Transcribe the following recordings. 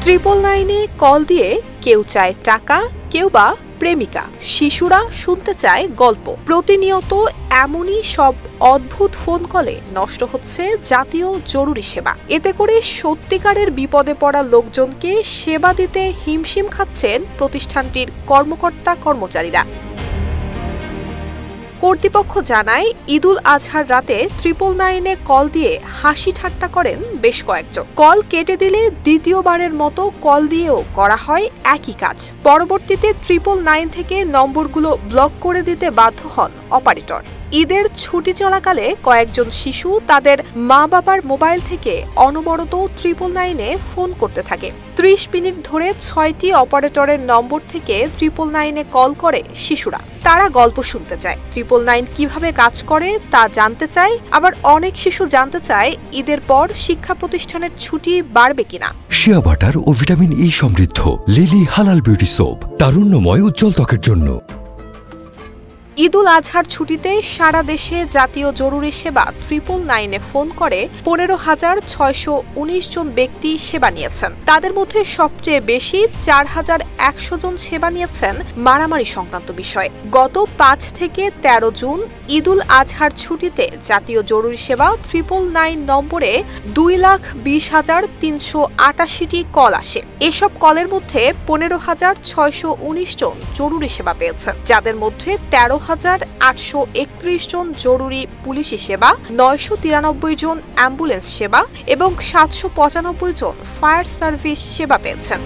999-এ call দিয়ে কেউ চায় টাকা, কেউ বা প্রেমিকা, শিশুরা শুনতে চায় গল্প। প্রতিনিয়ত এমনই সব অদ্ভুত ফোন কলে নষ্ট হচ্ছে জাতীয় জরুরি সেবা। এতে করে সত্যিকারের বিপদে পড়া লোকজনকে সেবা দিতে হিমশিম খাচ্ছেন প্রতিষ্ঠানটির কর্মকর্তা-কর্মচারীরা। কর্তৃপক্ষ জানায়, ঈদুল আজহার রাতে 999-এ কল দিয়ে হাসি ঠাট্টা করেন বেশ কয়েকজন। কল কেটে দিলে দ্বিতীয়বারের মতো কল দিয়েও করা হয় একই কাজ। পরবর্তীতে 999 থেকে নম্বরগুলো ব্লক করে দিতে বাধ্য হন অপারেটর। ঈদের ছুটি চলাকালে কয়েকজন শিশু তাদের মা বাবার মোবাইল থেকে অনবরত 999-এ ফোন করতে থাকে। 30 মিনিট ধরে 6টি অপারেটরের নম্বর থেকে 999-এ কল করে শিশুরা। তারা গল্প শুনতে চায়, 999 কিভাবে কাজ করে তা জানতে চায়। আবার অনেক শিশু জানতে চায় ঈদের পর শিক্ষা প্রতিষ্ঠানের ছুটি বাড়বে কিনা। শিয়া বাটার ও ভিটামিন ই সমৃদ্ধ লিলি হালাল বিউটি সোপ, তারুণ্যময় উজ্জ্বল ত্বকের জন্য। ঈদুল আজহার ছুটিতে সারা দেশে জাতীয় জরুরি সেবা 999-এ ফোন করে 15,619 জন ব্যক্তি সেবা নিয়েছেন। তাদের মধ্যে সবচেয়ে বেশি 4,100 জন সেবা নিয়েছেন মারামারি সংক্রান্ত বিষয়ে। গত 5 থেকে 13 জুন ঈদুল আজহার ছুটিতে জাতীয় জরুরি সেবা 999 নম্বরে 2,20,388টি কল আসে। এসব কলের মধ্যে 15,619 জন জরুরি সেবা পেয়েছেন, যাদের মধ্যে 13,831 জন জরুরি পুলিশি সেবা, 993 জন অ্যাম্বুলেন্স সেবা এবং 795 জন ফায়ার সার্ভিস সেবা পেয়েছেন।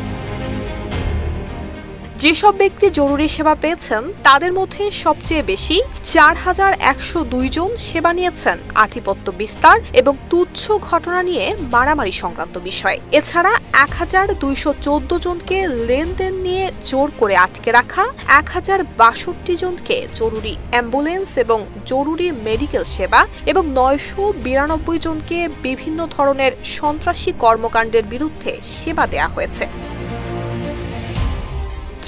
যেসব ব্যক্তি জরুরি সেবা পেয়েছেন তাদের মধ্যে সবচেয়ে বেশি 4,102 জন সেবা নিয়েছেন আধিপত্য বিস্তার এবং তুচ্ছ ঘটনা নিয়ে মারামারি সংক্রান্ত বিষয়। এছাড়া 1,214 জনকে লেনদেন নিয়ে জোর করে আটকে রাখা, 1,062 জনকে জরুরি অ্যাম্বুলেন্স এবং জরুরি মেডিকেল সেবা এবং 992 জনকে বিভিন্ন ধরনের সন্ত্রাসী কর্মকাণ্ডের বিরুদ্ধে সেবা দেয়া হয়েছে।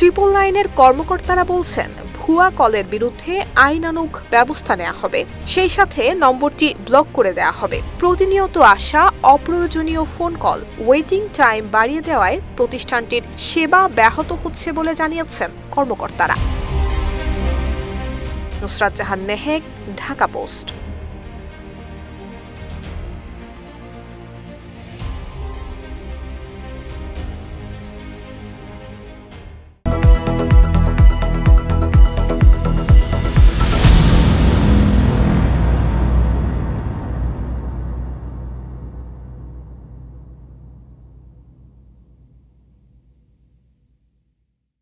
999-এর কর্মকর্তারা বলছেন, ভুয়া কলের বিরুদ্ধে আইনানুগ ব্যবস্থা নেওয়া হবে, সেই সাথে নম্বরটি ব্লক করে দেওয়া হবে। প্রতিনিয়ত আসা অপ্রয়োজনীয় ফোন কল ওয়েটিং টাইম বাড়িয়ে দেওয়ায় প্রতিষ্ঠানটির সেবা ব্যাহত হচ্ছে বলে জানিয়েছেন কর্মকর্তারা। নুসরাত জাহান মেহেক, ঢাকা পোস্ট।